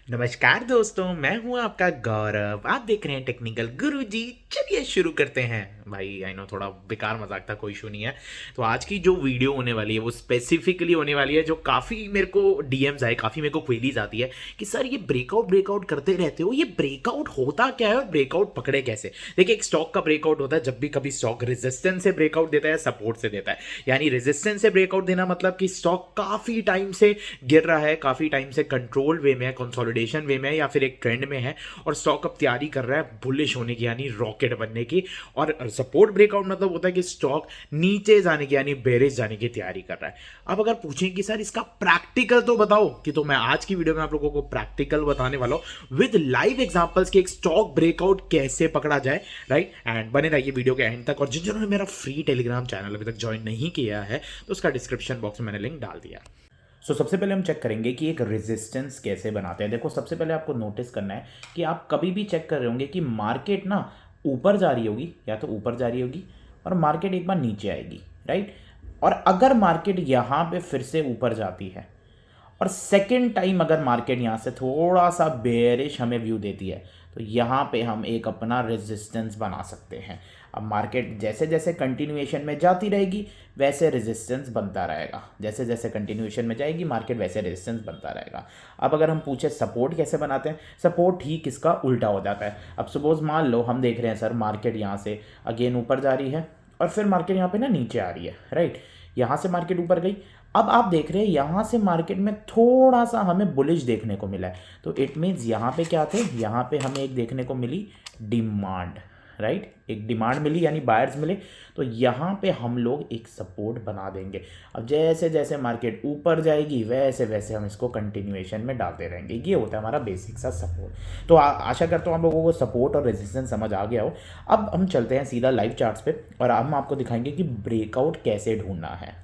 नमस्कार दोस्तों, मैं हूं आपका गौरव। आप देख रहे हैं टेक्निकल गुरुजी। चलिए शुरू करते हैं। भाई आई नो थोड़ा बेकार मजाक था, कोई इशू नहीं है। तो आज की जो वीडियो होने वाली है वो स्पेसिफिकली होने वाली है, जो काफ़ी मेरे को डीएम्स आए, काफ़ी मेरे को क्वेरीज आती है कि सर ये ब्रेकआउट ब्रेकआउट करते रहते हो, ये ब्रेकआउट होता क्या है और ब्रेकआउट पकड़े कैसे। देखिए, एक स्टॉक का ब्रेकआउट होता है जब भी कभी स्टॉक रेजिस्टेंस से ब्रेकआउट देता है, सपोर्ट से देता है। यानी रेजिस्टेंस से ब्रेकआउट देना मतलब कि स्टॉक काफ़ी टाइम से गिर रहा है, काफ़ी टाइम से कंट्रोल वे में है, कंसोलिडेशन वे में है, या फिर एक ट्रेंड में है और स्टॉक अब तैयारी कर रहा है बुलिश होने की, यानी रॉकेट बनने की। और सपोर्ट ब्रेकआउट मतलब होता है कि स्टॉक नीचे जाने की, यानी बेरिश जाने की तैयारी कर रहा है। अब अगर पूछें कि सर इसका प्रैक्टिकल तो बताओ, कि तो मैं आज की वीडियो में आप लोगों को प्रैक्टिकल बताने वाला हूं विद लाइव एग्जांपल्स कि एक स्टॉक ब्रेकआउट कैसे पकड़ा जाए। राइट, एंड बने रहिए वीडियो के एंड तक। और जिन्होंने मेरा फ्री टेलीग्राम चैनल अभी तक ज्वाइन नहीं किया है तो उसका डिस्क्रिप्शन बॉक्स में मैंने लिंक डाल दिया। सबसे पहले हम चेक करेंगे कि एक रेजिस्टेंस कैसे बनाते हैं। देखो, सबसे पहले आपको नोटिस करना है कि आप कभी भी चेक कर रहे होंगे कि मार्केट ना ऊपर जा रही होगी, या तो ऊपर जा रही होगी और मार्केट एक बार नीचे आएगी। राइट, और अगर मार्केट यहाँ पे फिर से ऊपर जाती है और सेकेंड टाइम अगर मार्केट यहाँ से थोड़ा सा बेयरिश हमें व्यू देती है, तो यहाँ पे हम एक अपना रेजिस्टेंस बना सकते हैं। अब मार्केट जैसे जैसे कंटिन्यूएशन में जाती रहेगी वैसे रेजिस्टेंस बनता रहेगा, जैसे जैसे कंटिन्यूएशन में जाएगी मार्केट वैसे रेजिस्टेंस बनता रहेगा। अब अगर हम पूछे सपोर्ट कैसे बनाते हैं, सपोर्ट ठीक इसका उल्टा हो जाता है। अब सपोज मान लो हम देख रहे हैं सर मार्केट यहाँ से अगेन ऊपर जा रही है और फिर मार्केट यहाँ पे ना नीचे आ रही है। राइट, यहाँ से मार्केट ऊपर गई, अब आप देख रहे हैं यहाँ से मार्केट में थोड़ा सा हमें बुलिश देखने को मिला है, तो इट मीन्स यहाँ पे क्या थे, यहाँ पे हमें एक देखने को मिली डिमांड। राइट, एक डिमांड मिली यानी बायर्स मिले, तो यहाँ पे हम लोग एक सपोर्ट बना देंगे। अब जैसे जैसे मार्केट ऊपर जाएगी वैसे वैसे हम इसको कंटिन्यूएशन में डालते रहेंगे। ये होता है हमारा बेसिक सा सपोर्ट। तो आशा करता हूँ आप लोगों को सपोर्ट और रेजिस्टेंस समझ आ गया हो। अब हम चलते हैं सीधा लाइव चार्ट्स पे और हम आपको दिखाएंगे कि ब्रेकआउट कैसे ढूंढना है।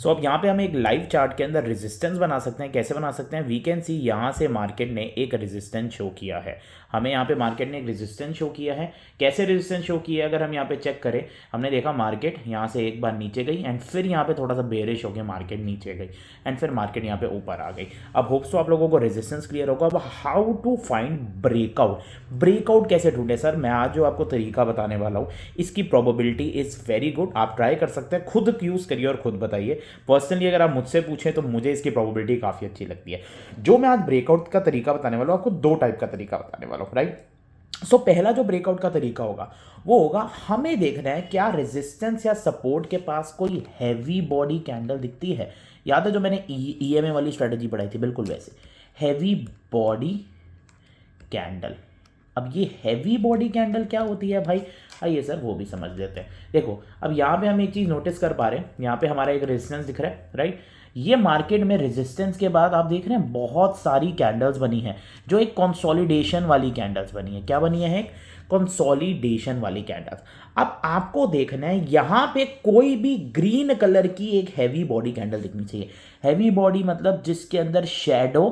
अब यहाँ पे हम एक लाइव चार्ट के अंदर रेजिस्टेंस बना सकते हैं। कैसे बना सकते हैं, वी कैन सी यहाँ से मार्केट ने एक रेजिस्टेंस शो किया है, हमें यहाँ पे मार्केट ने एक रेजिस्टेंस शो किया है। कैसे रेजिस्टेंस शो किया है अगर हम यहाँ पे चेक करें, हमने देखा मार्केट यहाँ से एक बार नीचे गई एंड फिर यहाँ पे थोड़ा सा बेरिश हो गया, मार्केट नीचे गई एंड फिर मार्केट यहाँ पे ऊपर आ गई। अब होप्स तो आप लोगों को रेजिस्टेंस क्लियर होगा। अब how to find breakout, breakout कैसे ढूंढे सर, मैं आज जो आपको तरीका बताने वाला हूँ इसकी प्रोबेबिलिटी इज़ वेरी गुड। आप ट्राई कर सकते हैं, खुद यूज़ करिए और खुद बताइए। पर्सनली अगर आप मुझसे पूछें तो मुझे इसकी प्रोबेबिलिटी काफ़ी अच्छी लगती है। जो मैं आज ब्रेकआउट का तरीका बताने वाला हूँ, आपको दो टाइप का तरीका बताने वाला हूँ। राइट, पहला जो ब्रेकआउट का तरीका होगा वो होगा, हमें देखना है क्या रेजिस्टेंस या सपोर्ट के पास कोई हैवी बॉडी कैंडल दिखती है। याद है जो मैंने ईएमए वाली स्ट्रेटजी पढ़ाई थी, बिल्कुल वैसे हैवी बॉडी कैंडल। अब ये हैवी बॉडी कैंडल क्या होती है भाई, आइए सर वो भी समझ लेते हैं। देखो, अब यहाँ पे हम एक चीज़ नोटिस कर पा रहे हैं, यहाँ पे हमारा एक रेजिस्टेंस दिख रहा है। राइट, ये मार्केट में रेजिस्टेंस के बाद आप देख रहे हैं बहुत सारी कैंडल्स बनी हैं, जो एक कंसोलिडेशन वाली कैंडल्स बनी है। क्या बनी है, एक कंसोलिडेशन वाली कैंडल्स। अब आपको देखना है यहाँ पे कोई भी ग्रीन कलर की एक हैवी बॉडी कैंडल दिखनी चाहिए। हैवी बॉडी मतलब जिसके अंदर शेडो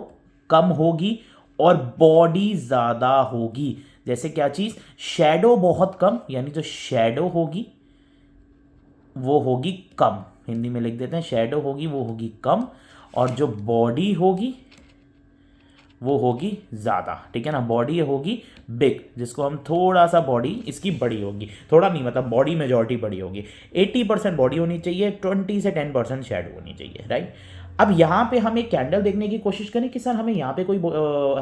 कम होगी और बॉडी ज़्यादा होगी। जैसे क्या चीज़, शेडो बहुत कम, यानी जो शेडो होगी वो होगी कम, हिंदी में लिख देते हैं शेडो होगी वो होगी कम, और जो बॉडी होगी वो होगी ज़्यादा। ठीक है ना, बॉडी होगी बिग, जिसको हम थोड़ा सा बॉडी इसकी बड़ी होगी, थोड़ा नहीं मतलब बॉडी मेजॉरिटी बड़ी होगी। 80% बॉडी होनी चाहिए, 20 से 10% शेडो होनी चाहिए। राइट, अब यहाँ पे हम एक कैंडल देखने की कोशिश करें कि सर हमें यहाँ पे कोई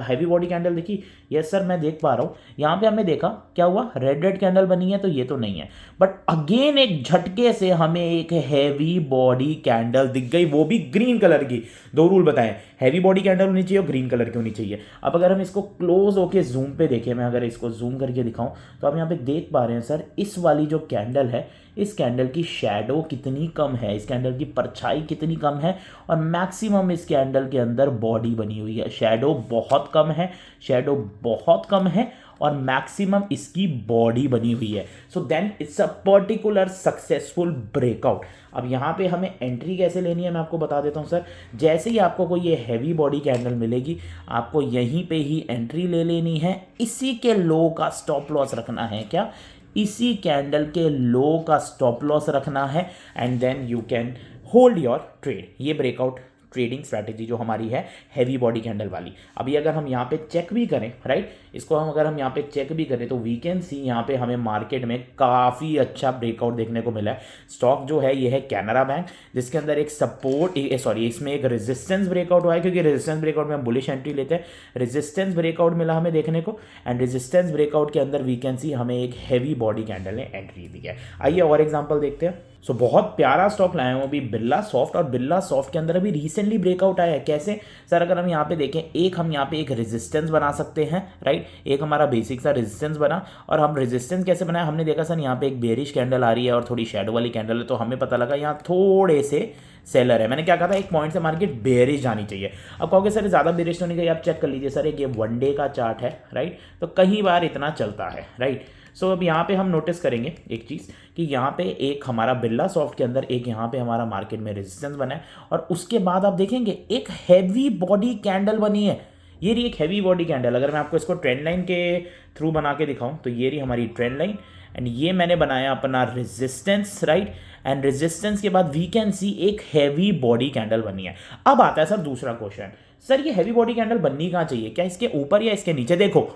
हैवी बॉडी कैंडल दिखी। यस सर, मैं देख पा रहा हूँ। यहाँ पे हमने देखा क्या हुआ, रेड रेड कैंडल बनी है, तो ये तो नहीं है। बट अगेन एक झटके से हमें एक हैवी बॉडी कैंडल दिख गई, वो भी ग्रीन कलर की। दो रूल बताएं, हैवी बॉडी कैंडल होनी चाहिए और ग्रीन कलर की होनी चाहिए। अब अगर हम इसको क्लोज होके जूम पे देखें, मैं अगर इसको जूम करके दिखाऊं तो आप यहाँ पे देख पा रहे हैं सर, इस वाली जो कैंडल है, इस कैंडल की शैडो कितनी कम है, इस कैंडल की परछाई कितनी कम है, और मैक्सिमम इस कैंडल के अंदर बॉडी बनी हुई है। शैडो बहुत कम है, शैडो बहुत कम है और मैक्सिमम इसकी बॉडी बनी हुई है। So then it's a particular successful breakout. अब यहाँ पे हमें एंट्री कैसे लेनी है मैं आपको बता देता हूँ सर। जैसे ही आपको कोई ये हैवी बॉडी कैंडल मिलेगी, आपको यहीं पे ही एंट्री ले लेनी है। इसी के लो का स्टॉप लॉस रखना है, क्या, इसी कैंडल के लो का स्टॉप लॉस रखना है, and then you can hold your trade. ये ब्रेकआउट ट्रेडिंग स्ट्रैटेजी जो हमारी है हैवी बॉडी कैंडल वाली। अभी अगर हम यहाँ पे चेक भी करें, राइट, इसको अगर हम यहाँ पे चेक भी करें तो वी कैन सी यहाँ पे हमें मार्केट में काफ़ी अच्छा ब्रेकआउट देखने को मिला है। स्टॉक जो है ये है कैनरा बैंक, जिसके अंदर एक सपोर्ट इसमें एक रेजिस्टेंस ब्रेकआउट हुआ है, क्योंकि रेजिस्टेंस ब्रेकआउट में हम बुलिश एंट्री लेते हैं। रेजिस्टेंस ब्रेकआउट मिला हमें देखने को, एंड रेजिस्टेंस ब्रेकआउट के अंदर वी कैन सी हमें एक हैवी बॉडी कैंडल ने एंट्री दी है। आइए और एग्जांपल देखते हैं। सो बहुत प्यारा स्टॉक लाए हूँ अभी, बिरला सॉफ्ट, और बिरला सॉफ्ट के अंदर अभी रिसेंटली ब्रेकआउट आया है। कैसे सर? अगर हम यहाँ पे देखें, एक हम यहाँ पे एक रेजिस्टेंस बना सकते हैं, राइट, एक हमारा बेसिक सा रेजिस्टेंस बना, और हम रेजिस्टेंस कैसे बनाया, हमने देखा सर यहाँ पे एक बेरिश कैंडल आ रही है और थोड़ी शेडो वाली कैंडल है, तो हमें पता लगा यहाँ थोड़े से सेलर है। मैंने क्या कहा था, एक पॉइंट से मार्केट बेरिश जानी चाहिए। अब कहोगे सर ज़्यादा बेरिश तो नहीं गई, आप चेक कर लीजिए सर, एक ये वन डे का चार्ट है, राइट, तो कई बार इतना चलता है, राइट। सो अब यहाँ पे हम नोटिस करेंगे एक चीज़ कि यहाँ पे एक हमारा बिरला सॉफ्ट के अंदर एक यहाँ पे हमारा मार्केट में रेजिस्टेंस बना है, और उसके बाद आप देखेंगे एक हैवी बॉडी कैंडल बनी है। ये रही एक हैवी बॉडी कैंडल। अगर मैं आपको इसको ट्रेंड लाइन के थ्रू बना के दिखाऊं तो ये रही हमारी ट्रेंड लाइन, एंड ये मैंने बनाया अपना रेजिस्टेंस, राइट, एंड रेजिस्टेंस के बाद वी कैन सी एक हैवी बॉडी कैंडल बनी है। अब आता है सर दूसरा क्वेश्चन, सर ये हैवी बॉडी कैंडल बननी कहाँ चाहिए, क्या इसके ऊपर या इसके नीचे? देखो,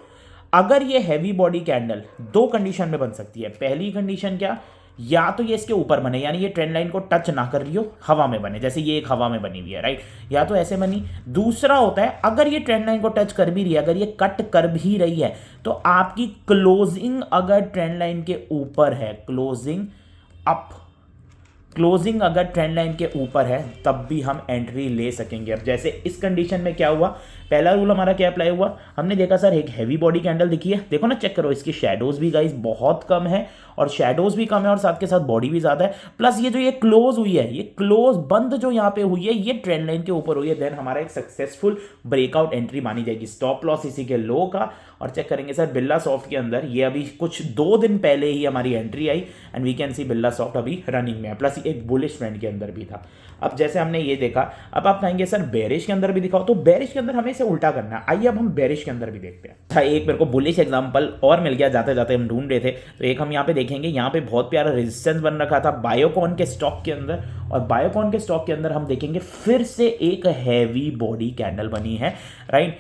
अगर ये हैवी बॉडी कैंडल दो कंडीशन में बन सकती है। पहली कंडीशन क्या, या तो ये इसके ऊपर बने, यानी ये ट्रेंड लाइन को टच ना कर रही हो, हवा में बने, जैसे ये एक हवा में बनी हुई है, राइट, या तो ऐसे बनी। दूसरा होता है अगर ये ट्रेंड लाइन को टच कर भी रही है, अगर ये कट कर भी रही है, तो आपकी क्लोजिंग अगर ट्रेंड लाइन के ऊपर है, क्लोजिंग अप, क्लोजिंग अगर ट्रेंड लाइन के ऊपर है, तब भी हम एंट्री ले सकेंगे। अब जैसे इस कंडीशन में क्या हुआ, पहला रूल हमारा क्या अप्लाई हुआ, हमने देखा सर एक हैवी बॉडी कैंडल दिखी है, देखो ना, चेक करो, इसकी शेडोज भी गाइस बहुत कम है, और शेडोज भी कम है, और साथ के साथ बॉडी भी ज्यादा है, प्लस ये जो ये क्लोज हुई है, ये क्लोज बंद जो यहाँ पे हुई है, ये ट्रेंड लाइन के ऊपर हुई है, देन हमारा एक सक्सेसफुल ब्रेकआउट एंट्री मानी जाएगी। स्टॉप लॉस इसी के लो का, और चेक करेंगे सर बिरला सॉफ्ट के अंदर ये अभी कुछ 2 दिन पहले ही हमारी एंट्री आई, and we can see Birlasoft अभी रनिंग में है, प्लस एक बुलिश ट्रेंड के अंदर भी था। अब जैसे हमने ये देखा, अब आप कहेंगे सर बेरिश के अंदर भी दिखाओ, तो बेरिश के अंदर हमें इसे उल्टा करना है। आइए अब हम बेरिश के अंदर भी देखते हैं। था एक मेरे को बुलिश एग्जांपल और मिल गया, जाते जाते हम ढूंढ रहे थे, तो एक हम यहाँ पे देखेंगे, यहाँ पे बहुत प्यारा रेजिस्टेंस बन रखा था बायोकॉन के स्टॉक के अंदर, और बायोकॉन के स्टॉक के अंदर हम देखेंगे फिर से एक हैवी बॉडी कैंडल बनी है, राइट।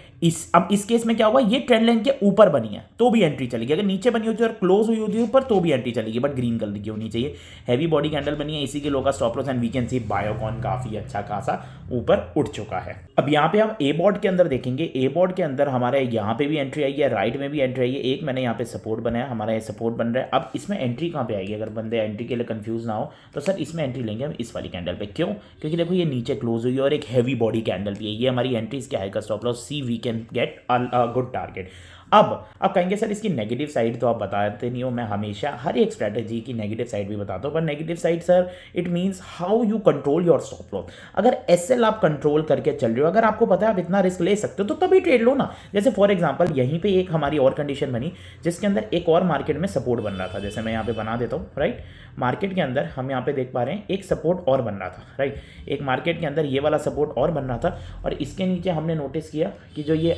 अब इस केस में क्या हुआ, ये ट्रेंड लाइन के ऊपर बनी है तो भी एंट्री चलेगी, अगर नीचे बनी होती है और क्लोज हुई होती है ऊपर तो भी एंट्री चलेगी, बट ग्रीन कलर की होनी चाहिए। हैवी बॉडी कैंडल बनी है, इसी के लो का stop loss, and we can see Biocon काफी अच्छा खासा ऊपर उठ चुका है। अब यहाँ पे हम ए बॉर्ड के अंदर देखेंगे, ए बॉर्ड के अंदर हमारे यहाँ पे भी एंट्री आई है, राइट में भी एंट्री आई है, एक मैंने यहाँ पे सपोर्ट बनाया, हमारा ये सपोर्ट बन रहा है। अब इसमें एंट्री कहाँ पे आएगी, अगर बंदे एंट्री के लिए कंफ्यूज ना हो तो सर इसमें एंट्री लेंगे हम इस वाली कैंडल पे। क्यों? क्योंकि देखो ये नीचे क्लोज हुई है और एक हैवी बॉडी कैंडल भी है, ये हमारी एंट्री, इसके हाई का stop loss, see we can get good target. अब कहेंगे सर इसकी नेगेटिव साइड तो आप बताते नहीं हो, मैं हमेशा हर एक स्ट्रैटेजी की नेगेटिव साइड भी बताता हूँ, पर negative side sir it means how you control your stop loss. अगर एसएल आप कंट्रोल करके चल रहे हो, अगर आपको पता है आप इतना रिस्क ले सकते हो, तो तभी ट्रेड लो ना। जैसे फॉर एग्जांपल यहीं पे एक हमारी और कंडीशन बनी जिसके अंदर एक और मार्केट में सपोर्ट बन रहा था, जैसे मैं यहाँ पे बना देता हूँ, राइट। मार्केट के अंदर हम यहाँ पे देख पा रहे हैं एक सपोर्ट और बन रहा था, राइट, एक मार्केट के अंदर ये वाला सपोर्ट और बन रहा था, और इसके नीचे हमने नोटिस किया कि जो ये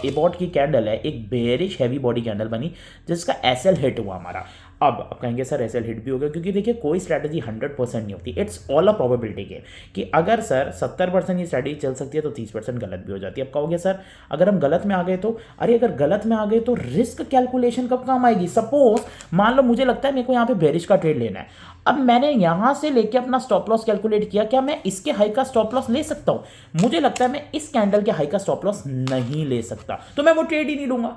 एबॉट की कैंडल है, एक बेयरिश हैवी बॉडी कैंडल बनी जिसका एसएल हिट हुआ हमारा। अब कहेंगे सर एसएल हिट भी हो गया, क्योंकि देखिए कोई स्ट्रैटेजी 100% नहीं होती, it's all a probability game, कि अगर सर 70% ये स्ट्रैटेजी चल सकती है तो 30% गलत भी हो जाती है। अब कहोगे सर अगर हम गलत में आ गए तो, अरे अगर गलत में आ गए तो रिस्क कैलकुलेशन कब काम आएगी। सपोज मान लो मुझे लगता है मेरे को यहाँ पे बेरिश का ट्रेड लेना है, अब मैंने यहां से लेके अपना स्टॉप लॉस कैलकुलेट किया, क्या मैं इसके हाई का स्टॉप लॉस ले सकता हूं? मुझे लगता है मैं इस कैंडल के हाई का स्टॉप लॉस नहीं ले सकता, तो मैं वो ट्रेड ही नहीं लूंगा,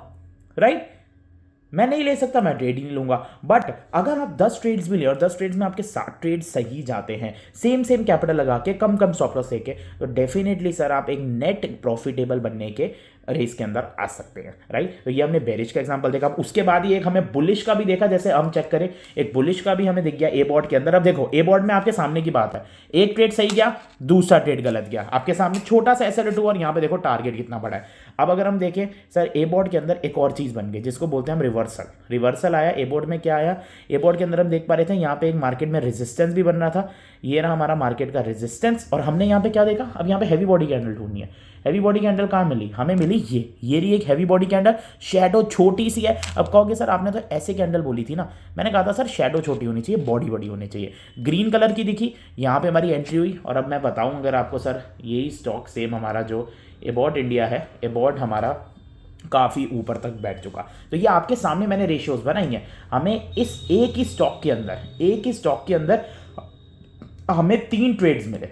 राइट, मैं नहीं ले सकता, मैं ट्रेड ही नहीं लूंगा। बट अगर आप 10 ट्रेड्स भी ले और 10 ट्रेड्स में आपके 7 ट्रेड सही जाते हैं, सेम कैपिटल लगा के, कम स्टॉप लॉस लेके, तो डेफिनेटली सर आप एक नेट प्रॉफिटेबल बनने के रेस के अंदर आ सकते हैं, राइट। तो ये हमने बेरिश का एग्जांपल देखा। उसके बाद ही एक हमें बुलिश का भी देखा, जैसे हम चेक करें एक बुलिश का भी हमें दिख गया ए बॉर्ड के अंदर। अब देखो ए बॉर्ड में आपके सामने की बात है, एक ट्रेड सही गया, दूसरा ट्रेड गलत गया, आपके सामने छोटा सा ऐसा और यहाँ पे देखो टारगेट कितना बड़ा है। अब अगर हम देखें सर ए बोर्ड के अंदर एक और चीज़ बन गई जिसको बोलते हैं हम रिवर्सल आया ए बोर्ड में। क्या आया ए बोर्ड के अंदर, हम देख पा रहे थे यहाँ पे एक मार्केट में रेजिस्टेंस भी बन रहा था, ये रहा हमारा मार्केट का रेजिस्टेंस। और हमने यहाँ पे क्या देखा, अब यहाँ पे हैवी बॉडी कैंडल ढूंढनी है। हैवी बॉडी कैंडल कहाँ मिली, हमें मिली ये रही एक हैवी बॉडी कैंडल, शैडो छोटी सी है। अब कहोगे सर आपने तो ऐसे कैंडल बोली थी ना, मैंने कहा था सर शैडो छोटी होनी चाहिए, बॉडी बड़ी होनी चाहिए। ग्रीन कलर की दिखी, यहाँ पे हमारी एंट्री हुई। और अब मैं बताऊँ अगर आपको सर, यही स्टॉक सेम हमारा जो एबॉट इंडिया है, एबॉट हमारा काफ़ी ऊपर तक बैठ चुका। तो ये आपके सामने मैंने रेशियोज बनाई हैं। हमें इस एक ही स्टॉक के अंदर हमें 3 ट्रेड्स मिले,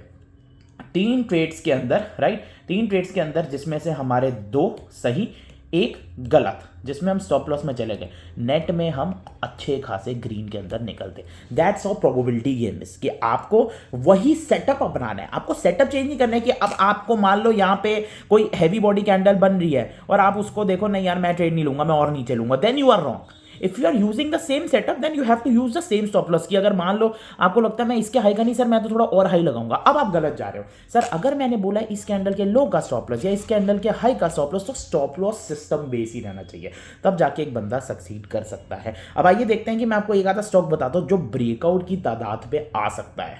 3 ट्रेड्स के अंदर, राइट, 3 ट्रेड्स के अंदर जिसमें से हमारे 2 सही, एक गलत, जिसमें हम स्टॉप लॉस में चले गए। नेट में हम अच्छे खासे ग्रीन के अंदर निकलते। That's of probability game is कि आपको वही सेटअप अपनाना है, आपको सेटअप चेंज नहीं करना है। कि अब आपको मान लो यहाँ पे कोई हैवी बॉडी कैंडल बन रही है और आप उसको देखो नहीं यार मैं ट्रेड नहीं लूंगा, मैं और नीचे लूंगा, then you are wrong. If you are using the same setup then you have to use the same stop loss. की अगर मान लो आपको लगता है मैं इसके हाई का नहीं सर, मैं तो थोड़ा और हाई लगाऊंगा, अब आप गलत जा रहे हो। सर अगर मैंने बोला इस कैंडल के लो का स्टॉप लॉस या इस कैंडल के हाई का स्टॉप लॉस, तो स्टॉप लॉस सिस्टम बेस ही रहना चाहिए, तब जाके एक बंदा सक्सीड कर सकता है। अब आइए देखते हैं कि मैं आपको एक आधा स्टॉक बताता हूं जो ब्रेकआउट की तादाद पे आ सकता है।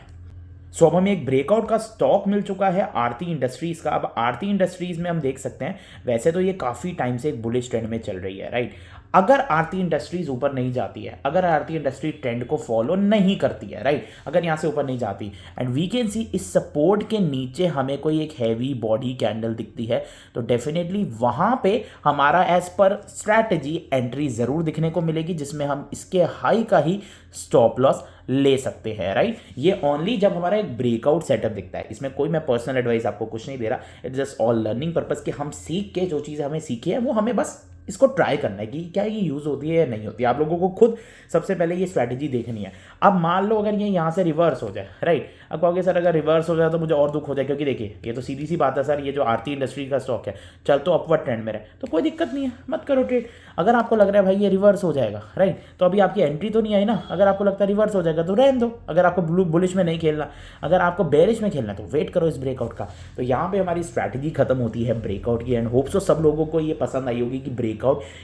सो अब हमें एक ब्रेकआउट का स्टॉक मिल चुका है आरती इंडस्ट्रीज का। अब आरती इंडस्ट्रीज में हम देख सकते हैं, वैसे तो ये काफ़ी टाइम से एक बुलिश ट्रेंड में चल रही है, राइट। अगर आरती इंडस्ट्रीज ऊपर नहीं जाती है, अगर आरती इंडस्ट्री ट्रेंड को फॉलो नहीं करती है, राइट, अगर यहाँ से ऊपर नहीं जाती एंड वी कैन सी इस सपोर्ट के नीचे हमें कोई एक हैवी बॉडी कैंडल दिखती है, तो डेफिनेटली वहाँ पे हमारा एज पर स्ट्रैटेजी एंट्री ज़रूर दिखने को मिलेगी, जिसमें हम इसके हाई का ही स्टॉप लॉस ले सकते हैं, राइट। ये ओनली जब हमारा एक ब्रेकआउट सेटअप दिखता है। इसमें कोई मैं पर्सनल एडवाइस आपको कुछ नहीं दे रहा, it's just all learning purpose कि हम सीख के जो चीज़ें हमें सीखी है वो हमें बस इसको ट्राई करना है कि क्या ये यूज़ होती है या नहीं होती है। आप लोगों को खुद सबसे पहले ये स्ट्रैटेजी देखनी है। अब मान लो अगर ये यहाँ से रिवर्स हो जाए, राइट, अब कहोगे सर अगर रिवर्स हो जाए तो मुझे और दुख हो जाए, क्योंकि देखिए ये तो सीधी सी बात है सर, ये जो आरती इंडस्ट्री का स्टॉक है चल तो अपवर्ड ट्रेंड में रहे तो कोई दिक्कत नहीं है, मत करो ट्रेड। अगर आपको लग रहा है भाई ये रिवर्स हो जाएगा, राइट, तो अभी आपकी एंट्री तो नहीं आई ना। अगर आपको लगता है रिवर्स हो जाएगा तो रहने दो। अगर आपको बुलिश में नहीं खेलना, अगर आपको बेरिश में खेलना तो वेट करो इस ब्रेकआउट का। तो यहाँ पे हमारी स्ट्रैटेजी खत्म होती है ब्रेकआउट की। एंड होप सो सब लोगों को ये पसंद आई होगी कि ब्रेकआउट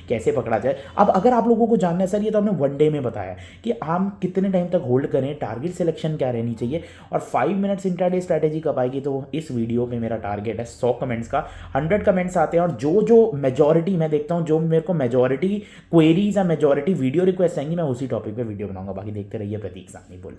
कैसे पकड़ा जाए। अब अगर आप लोगों को जानना है सर, ये तो हमने 1 डे में बताया कि आप कितने टाइम तक होल्ड करें, टारगेट सिलेक्शन क्या रहनी चाहिए और 5 मिनट्स इंट्राडे स्ट्रैटेजी कब आएगी, तो इस वीडियो में मेरा टारगेट है 100 कमेंट्स का। 100 कमेंट्स आते हैं और जो मेजॉरिटी मैं देखता हूँ, जो मेरे को मेजॉरिटी क्वेरीज या मेजॉरिटी वीडियो रिक्वेस्ट आएंगी, मैं उसी टॉपिक पे वीडियो बनाऊंगा। बाकी देखते रहिए प्रतीक साहनी बोल।